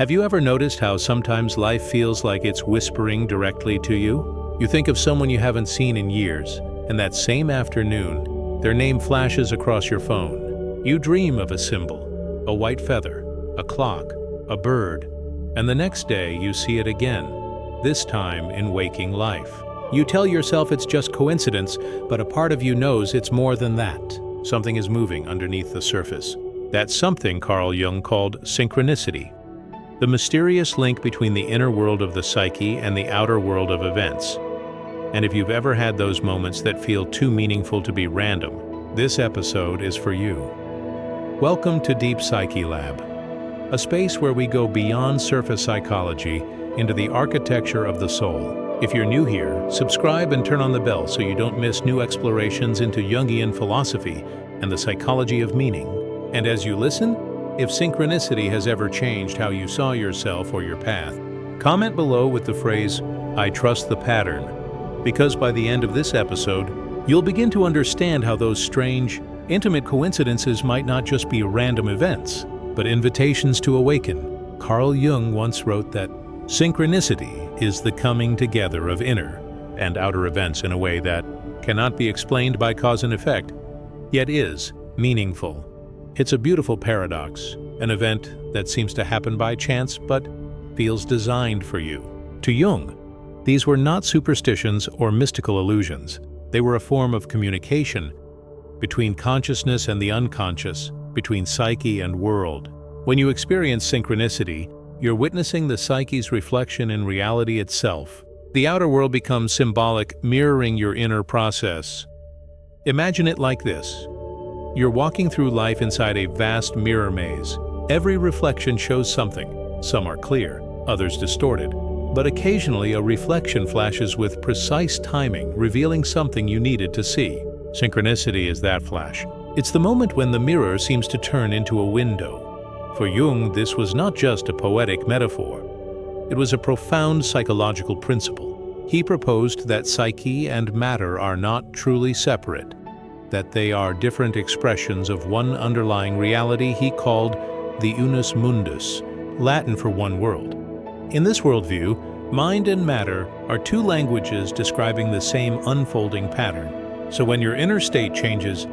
Have you ever noticed how sometimes life feels like it's whispering directly to you? You think of someone you haven't seen in years, and that same afternoon, their name flashes across your phone. You dream of a symbol, a white feather, a clock, a bird, and the next day you see it again, this time in waking life. You tell yourself it's just coincidence, but a part of you knows it's more than that. Something is moving underneath the surface. That something Carl Jung called synchronicity, the mysterious link between the inner world of the psyche and the outer world of events. And if you've ever had those moments that feel too meaningful to be random, this episode is for you. Welcome to Deep Psyche Lab, a space where we go beyond surface psychology into the architecture of the soul. If you're new here, subscribe and turn on the bell so you don't miss new explorations into Jungian philosophy and the psychology of meaning. And as you listen, if synchronicity has ever changed how you saw yourself or your path, comment below with the phrase, "I trust the pattern," because by the end of this episode, you'll begin to understand how those strange, intimate coincidences might not just be random events, but invitations to awaken. Carl Jung once wrote that synchronicity is the coming together of inner and outer events in a way that cannot be explained by cause and effect, yet is meaningful. It's a beautiful paradox, an event that seems to happen by chance but feels designed for you. To Jung, these were not superstitions or mystical illusions. They were a form of communication between consciousness and the unconscious, between psyche and world. When you experience synchronicity, you're witnessing the psyche's reflection in reality itself. The outer world becomes symbolic, mirroring your inner process. Imagine it like this. You're walking through life inside a vast mirror maze. Every reflection shows something. Some are clear, others distorted. But occasionally a reflection flashes with precise timing, revealing something you needed to see. Synchronicity is that flash. It's the moment when the mirror seems to turn into a window. For Jung, this was not just a poetic metaphor. It was a profound psychological principle. He proposed that psyche and matter are not truly separate, that they are different expressions of one underlying reality he called the unus mundus, Latin for one world. In this worldview, mind and matter are two languages describing the same unfolding pattern. So when your inner state changes,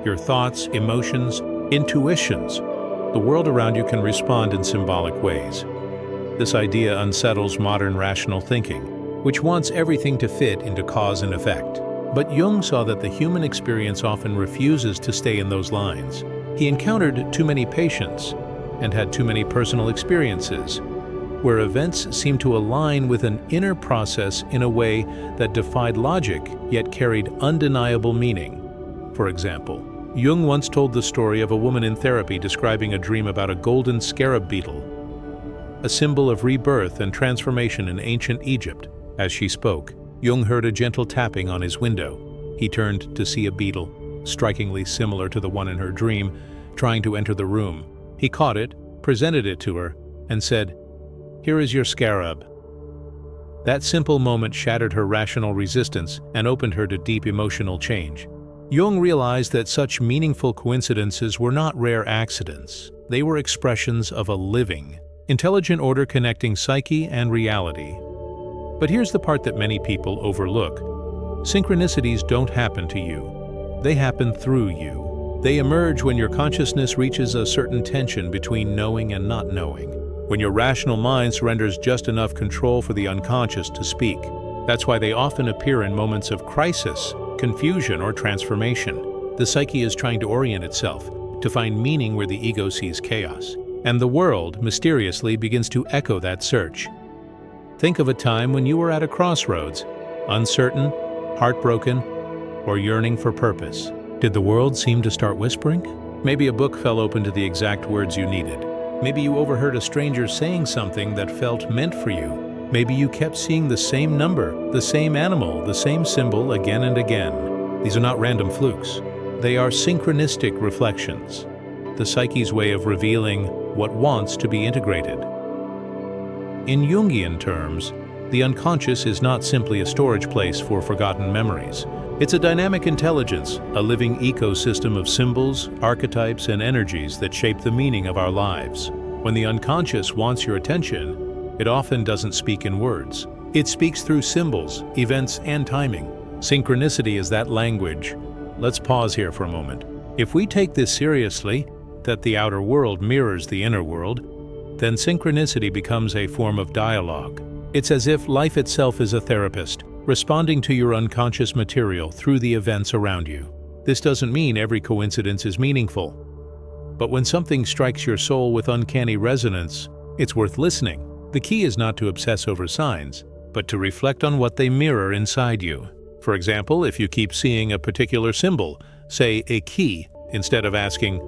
your thoughts, emotions, intuitions, the world around you can respond in symbolic ways. This idea unsettles modern rational thinking, which wants everything to fit into cause and effect. But Jung saw that the human experience often refuses to stay in those lines. He encountered too many patients and had too many personal experiences, where events seemed to align with an inner process in a way that defied logic yet carried undeniable meaning. For example, Jung once told the story of a woman in therapy describing a dream about a golden scarab beetle, a symbol of rebirth and transformation in ancient Egypt. As she spoke, Jung heard a gentle tapping on his window. He turned to see a beetle, strikingly similar to the one in her dream, trying to enter the room. He caught it, presented it to her, and said, "Here is your scarab." That simple moment shattered her rational resistance and opened her to deep emotional change. Jung realized that such meaningful coincidences were not rare accidents. They were expressions of a living, intelligent order connecting psyche and reality. But here's the part that many people overlook. Synchronicities don't happen to you. They happen through you. They emerge when your consciousness reaches a certain tension between knowing and not knowing, when your rational mind surrenders just enough control for the unconscious to speak. That's why they often appear in moments of crisis, confusion, or transformation. The psyche is trying to orient itself, to find meaning where the ego sees chaos. And the world, mysteriously, begins to echo that search. Think of a time when you were at a crossroads, uncertain, heartbroken, or yearning for purpose. Did the world seem to start whispering? Maybe a book fell open to the exact words you needed. Maybe you overheard a stranger saying something that felt meant for you. Maybe you kept seeing the same number, the same animal, the same symbol again and again. These are not random flukes. They are synchronistic reflections, the psyche's way of revealing what wants to be integrated. In Jungian terms, the unconscious is not simply a storage place for forgotten memories. It's a dynamic intelligence, a living ecosystem of symbols, archetypes, and energies that shape the meaning of our lives. When the unconscious wants your attention, it often doesn't speak in words. It speaks through symbols, events, and timing. Synchronicity is that language. Let's pause here for a moment. If we take this seriously, that the outer world mirrors the inner world, then synchronicity becomes a form of dialogue. It's as if life itself is a therapist, responding to your unconscious material through the events around you. This doesn't mean every coincidence is meaningful. But when something strikes your soul with uncanny resonance, it's worth listening. The key is not to obsess over signs, but to reflect on what they mirror inside you. For example, if you keep seeing a particular symbol, say a key, instead of asking,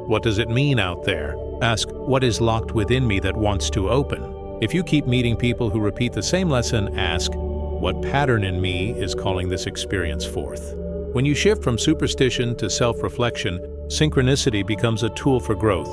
"What does it mean out there?" ask, "What is locked within me that wants to open?" If you keep meeting people who repeat the same lesson, ask, "What pattern in me is calling this experience forth?" When you shift from superstition to self-reflection, synchronicity becomes a tool for growth,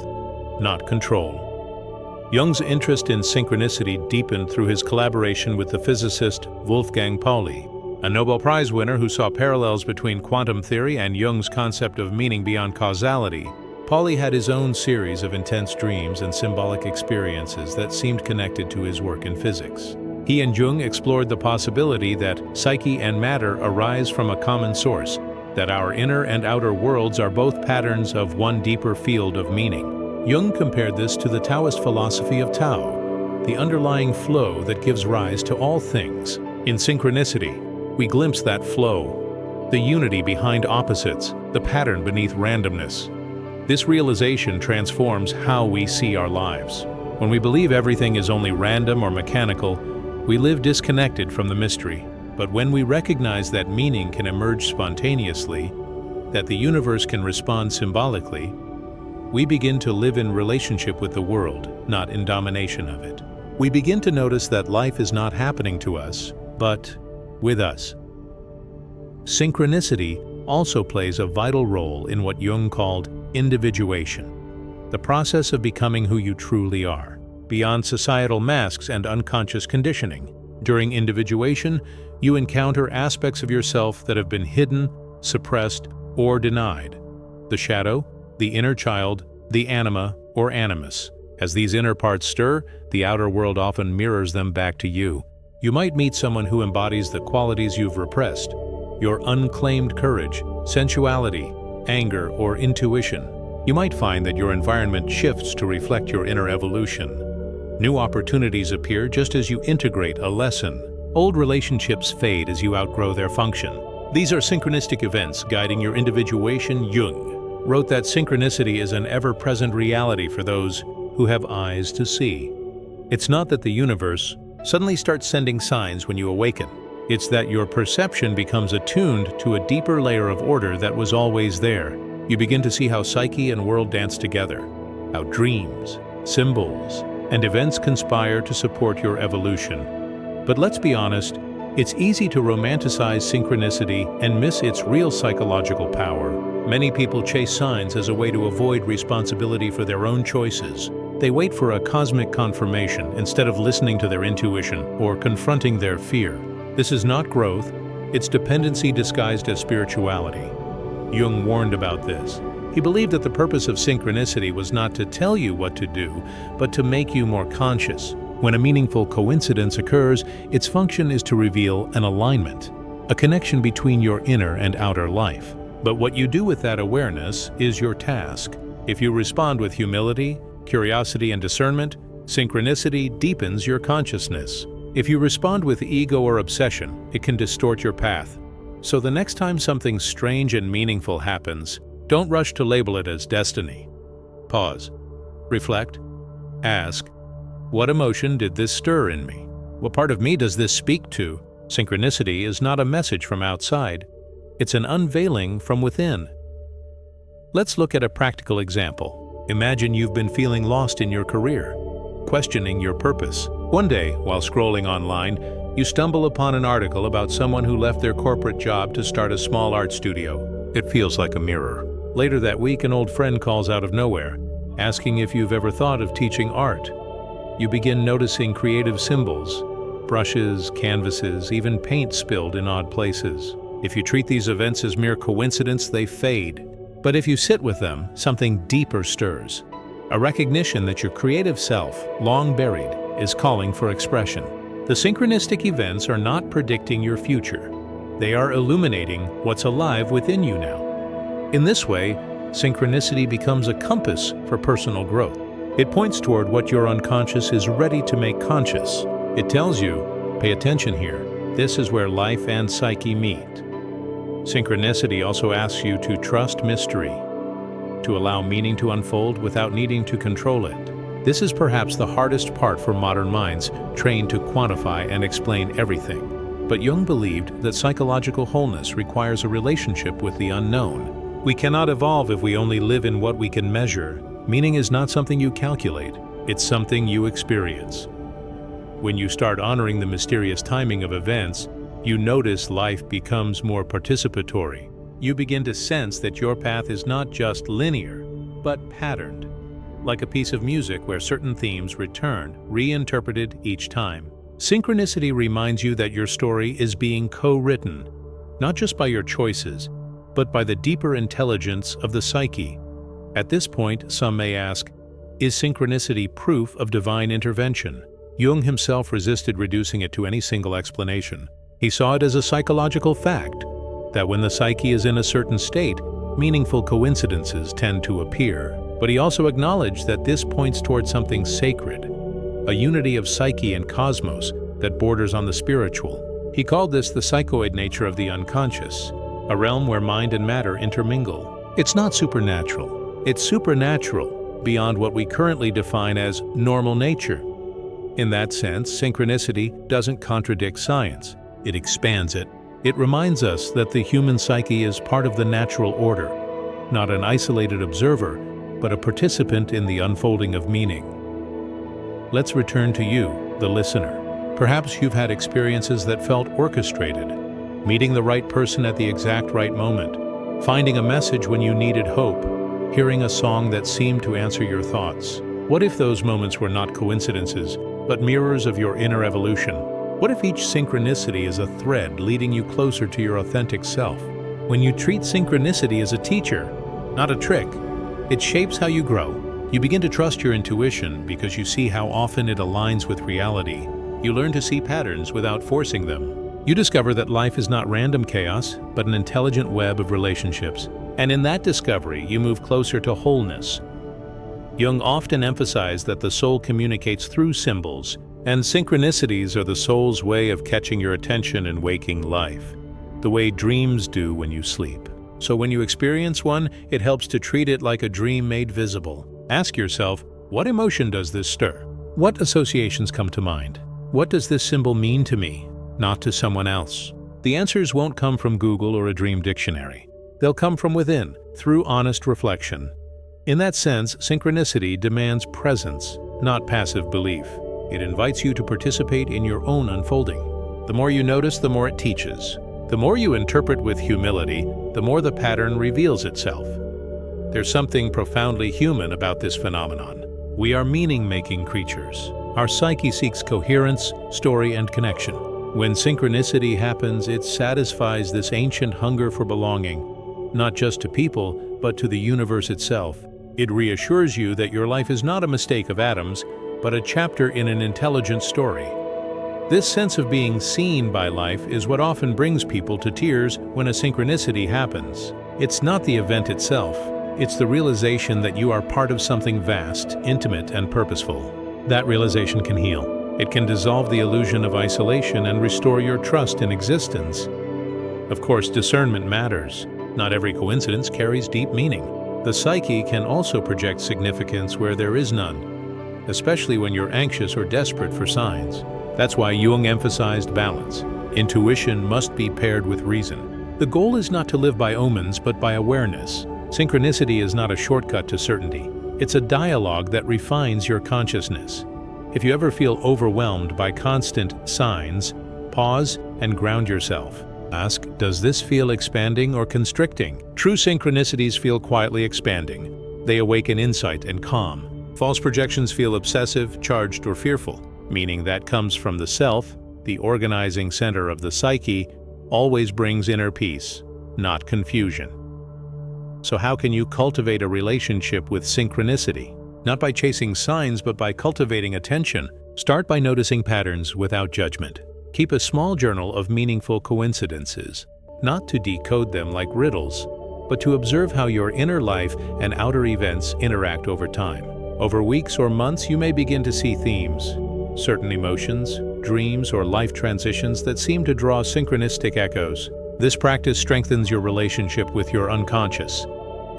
not control. Jung's interest in synchronicity deepened through his collaboration with the physicist Wolfgang Pauli, a Nobel Prize winner who saw parallels between quantum theory and Jung's concept of meaning beyond causality. Pauli had his own series of intense dreams and symbolic experiences that seemed connected to his work in physics. He and Jung explored the possibility that psyche and matter arise from a common source, that our inner and outer worlds are both patterns of one deeper field of meaning. Jung compared this to the Taoist philosophy of Tao, the underlying flow that gives rise to all things. In synchronicity, we glimpse that flow, the unity behind opposites, the pattern beneath randomness. This realization transforms how we see our lives. When we believe everything is only random or mechanical, we live disconnected from the mystery. But when we recognize that meaning can emerge spontaneously, that the universe can respond symbolically, we begin to live in relationship with the world, not in domination of it. We begin to notice that life is not happening to us, but with us. Synchronicity also plays a vital role in what Jung called individuation, the process of becoming who you truly are, beyond societal masks and unconscious conditioning. During individuation, you encounter aspects of yourself that have been hidden, suppressed, or denied. The shadow, the inner child, the anima or animus. As these inner parts stir, the outer world often mirrors them back to you. You might meet someone who embodies the qualities you've repressed, your unclaimed courage, sensuality, anger, or intuition. You might find that your environment shifts to reflect your inner evolution. New opportunities appear just as you integrate a lesson. Old relationships fade as you outgrow their function. These are synchronistic events guiding your individuation. Jung wrote that synchronicity is an ever-present reality for those who have eyes to see. It's not that the universe suddenly starts sending signs when you awaken. It's that your perception becomes attuned to a deeper layer of order that was always there. You begin to see how psyche and world dance together, how dreams, symbols, and events conspire to support your evolution. But let's be honest, it's easy to romanticize synchronicity and miss its real psychological power. Many people chase signs as a way to avoid responsibility for their own choices. They wait for a cosmic confirmation instead of listening to their intuition or confronting their fear. This is not growth, it's dependency disguised as spirituality. Jung warned about this. He believed that the purpose of synchronicity was not to tell you what to do, but to make you more conscious. When a meaningful coincidence occurs, its function is to reveal an alignment, a connection between your inner and outer life. But what you do with that awareness is your task. If you respond with humility, curiosity, and discernment, synchronicity deepens your consciousness. If you respond with ego or obsession, it can distort your path. So the next time something strange and meaningful happens, don't rush to label it as destiny. Pause. Reflect. Ask, what emotion did this stir in me? What part of me does this speak to? Synchronicity is not a message from outside. It's an unveiling from within. Let's look at a practical example. Imagine you've been feeling lost in your career, questioning your purpose. One day, while scrolling online, you stumble upon an article about someone who left their corporate job to start a small art studio. It feels like a mirror. Later that week, an old friend calls out of nowhere, asking if you've ever thought of teaching art. You begin noticing creative symbols, brushes, canvases, even paint spilled in odd places. If you treat these events as mere coincidence, they fade. But if you sit with them, something deeper stirs. a recognition that your creative self, long buried, is calling for expression. The synchronistic events are not predicting your future. They are illuminating what's alive within you now. In this way, synchronicity becomes a compass for personal growth. It points toward what your unconscious is ready to make conscious. It tells you, pay attention here. This is where life and psyche meet. Synchronicity also asks you to trust mystery, to allow meaning to unfold without needing to control it. This is perhaps the hardest part for modern minds, trained to quantify and explain everything. But Jung believed that psychological wholeness requires a relationship with the unknown. We cannot evolve if we only live in what we can measure. Meaning is not something you calculate, it's something you experience. When you start honoring the mysterious timing of events, you notice life becomes more participatory. You begin to sense that your path is not just linear, but patterned, like a piece of music where certain themes return, reinterpreted each time. Synchronicity reminds you that your story is being co-written, not just by your choices, but by the deeper intelligence of the psyche. At this point, some may ask, is synchronicity proof of divine intervention? Jung himself resisted reducing it to any single explanation. He saw it as a psychological fact that when the psyche is in a certain state, meaningful coincidences tend to appear. But he also acknowledged that this points toward something sacred, a unity of psyche and cosmos that borders on the spiritual. He called this the psychoid nature of the unconscious, a realm where mind and matter intermingle. It's not supernatural. It's supernatural, beyond what we currently define as normal nature. In that sense, synchronicity doesn't contradict science. It expands it. It reminds us that the human psyche is part of the natural order, not an isolated observer, but a participant in the unfolding of meaning. Let's return to you, the listener. Perhaps you've had experiences that felt orchestrated, meeting the right person at the exact right moment, finding a message when you needed hope, hearing a song that seemed to answer your thoughts. What if those moments were not coincidences, but mirrors of your inner evolution? What if each synchronicity is a thread leading you closer to your authentic self? When you treat synchronicity as a teacher, not a trick, it shapes how you grow. You begin to trust your intuition because you see how often it aligns with reality. You learn to see patterns without forcing them. You discover that life is not random chaos, but an intelligent web of relationships. And in that discovery, you move closer to wholeness. Jung often emphasized that the soul communicates through symbols, and synchronicities are the soul's way of catching your attention in waking life, the way dreams do when you sleep. So when you experience one, it helps to treat it like a dream made visible. Ask yourself, what emotion does this stir? What associations come to mind? What does this symbol mean to me, not to someone else? The answers won't come from Google or a dream dictionary. They'll come from within, through honest reflection. In that sense, synchronicity demands presence, not passive belief. It invites you to participate in your own unfolding. The more you notice, the more it teaches. The more you interpret with humility, the more the pattern reveals itself. There's something profoundly human about this phenomenon. We are meaning-making creatures. Our psyche seeks coherence, story, and connection. When synchronicity happens, it satisfies this ancient hunger for belonging, not just to people, but to the universe itself. It reassures you that your life is not a mistake of atoms, but a chapter in an intelligent story. This sense of being seen by life is what often brings people to tears when a synchronicity happens. It's not the event itself, it's the realization that you are part of something vast, intimate, and purposeful. That realization can heal. It can dissolve the illusion of isolation and restore your trust in existence. Of course, discernment matters. Not every coincidence carries deep meaning. The psyche can also project significance where there is none, especially when you're anxious or desperate for signs. That's why Jung emphasized balance. Intuition must be paired with reason. The goal is not to live by omens, but by awareness. Synchronicity is not a shortcut to certainty. It's a dialogue that refines your consciousness. If you ever feel overwhelmed by constant signs, pause and ground yourself. Ask, does this feel expanding or constricting? True synchronicities feel quietly expanding. They awaken insight and calm. False projections feel obsessive, charged, or fearful, meaning that comes from the self, the organizing center of the psyche, always brings inner peace, not confusion. So how can you cultivate a relationship with synchronicity? not by chasing signs but by cultivating attention. Start by noticing patterns without judgment. Keep a small journal of meaningful coincidences, not to decode them like riddles, but to observe how your inner life and outer events interact over time. Over weeks or months, you may begin to see themes, certain emotions, dreams, or life transitions that seem to draw synchronistic echoes. This practice strengthens your relationship with your unconscious.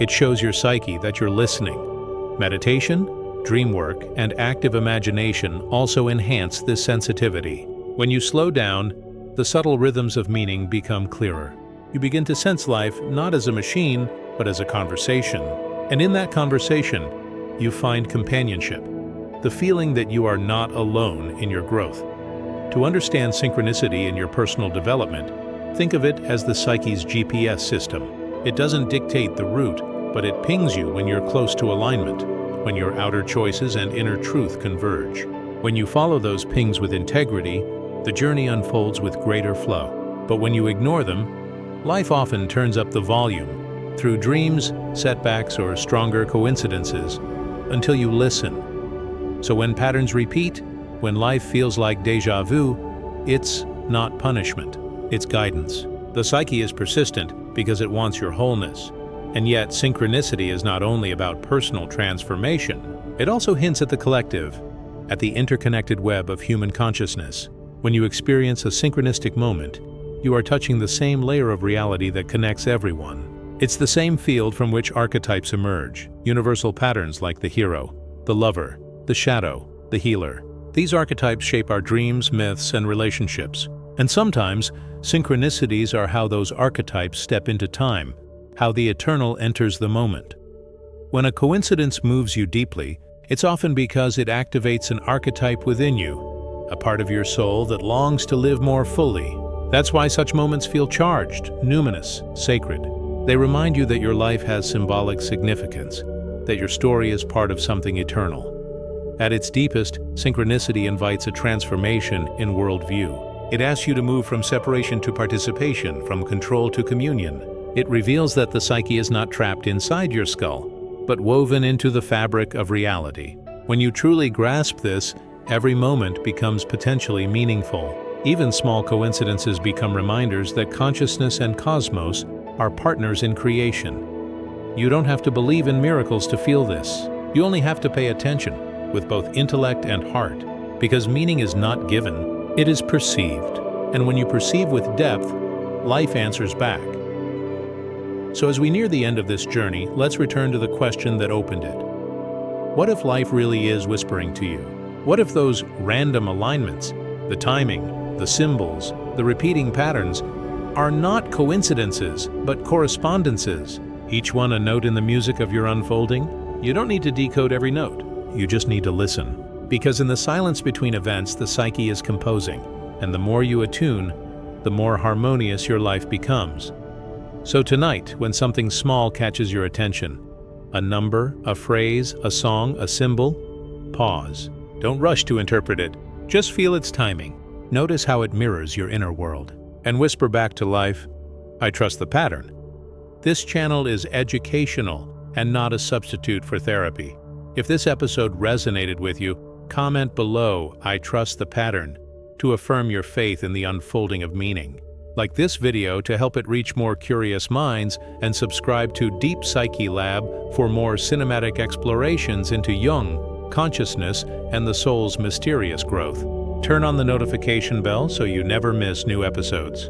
It shows your psyche that you're listening. Meditation, dream work, and active imagination also enhance this sensitivity. When you slow down, the subtle rhythms of meaning become clearer. You begin to sense life not as a machine, but as a conversation. And in that conversation, you find companionship, the feeling that you are not alone in your growth. To understand synchronicity in your personal development, think of it as the psyche's GPS system. It doesn't dictate the route, but it pings you when you're close to alignment, when your outer choices and inner truth converge. When you follow those pings with integrity, the journey unfolds with greater flow. But when you ignore them, life often turns up the volume through dreams, setbacks, or stronger coincidences until you listen. So when patterns repeat, when life feels like déjà vu, it's not punishment, it's guidance. The psyche is persistent because it wants your wholeness. And yet, synchronicity is not only about personal transformation, it also hints at the collective, at the interconnected web of human consciousness. When you experience a synchronistic moment, you are touching the same layer of reality that connects everyone. It's the same field from which archetypes emerge, universal patterns like the hero, the lover, the shadow, the healer. These archetypes shape our dreams, myths, and relationships. And sometimes, synchronicities are how those archetypes step into time, how the eternal enters the moment. When a coincidence moves you deeply, it's often because it activates an archetype within you, a part of your soul that longs to live more fully. That's why such moments feel charged, numinous, sacred. They remind you that your life has symbolic significance, that your story is part of something eternal. At its deepest, synchronicity invites a transformation in worldview. It asks you to move from separation to participation, from control to communion. It reveals that the psyche is not trapped inside your skull, but woven into the fabric of reality. When you truly grasp this, every moment becomes potentially meaningful. Even small coincidences become reminders that consciousness and cosmos are partners in creation. You don't have to believe in miracles to feel this. You only have to pay attention with both intellect and heart, because meaning is not given, it is perceived. And when you perceive with depth, life answers back. So as we near the end of this journey, let's return to the question that opened it. What if life really is whispering to you? What if those random alignments, the timing, the symbols, the repeating patterns, are not coincidences, but correspondences, each one a note in the music of your unfolding? You don't need to decode every note, you just need to listen. Because in the silence between events, the psyche is composing, and the more you attune, the more harmonious your life becomes. So tonight, when something small catches your attention, a number, a phrase, a song, a symbol, pause. Don't rush to interpret it, just feel its timing. Notice how it mirrors your inner world. And whisper back to life, I trust the pattern. This channel is educational and not a substitute for therapy. If this episode resonated with you, comment below, I trust the pattern, to affirm your faith in the unfolding of meaning. Like this video to help it reach more curious minds, and subscribe to Deep Psyche Lab for more cinematic explorations into Jung, consciousness, and the soul's mysterious growth. Turn on the notification bell so you never miss new episodes.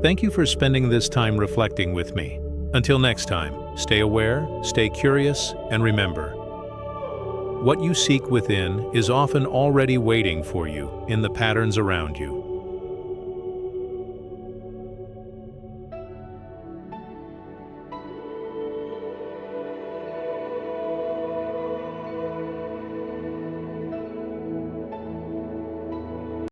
Thank you for spending this time reflecting with me. Until next time, stay aware, stay curious, and remember, what you seek within is often already waiting for you in the patterns around you.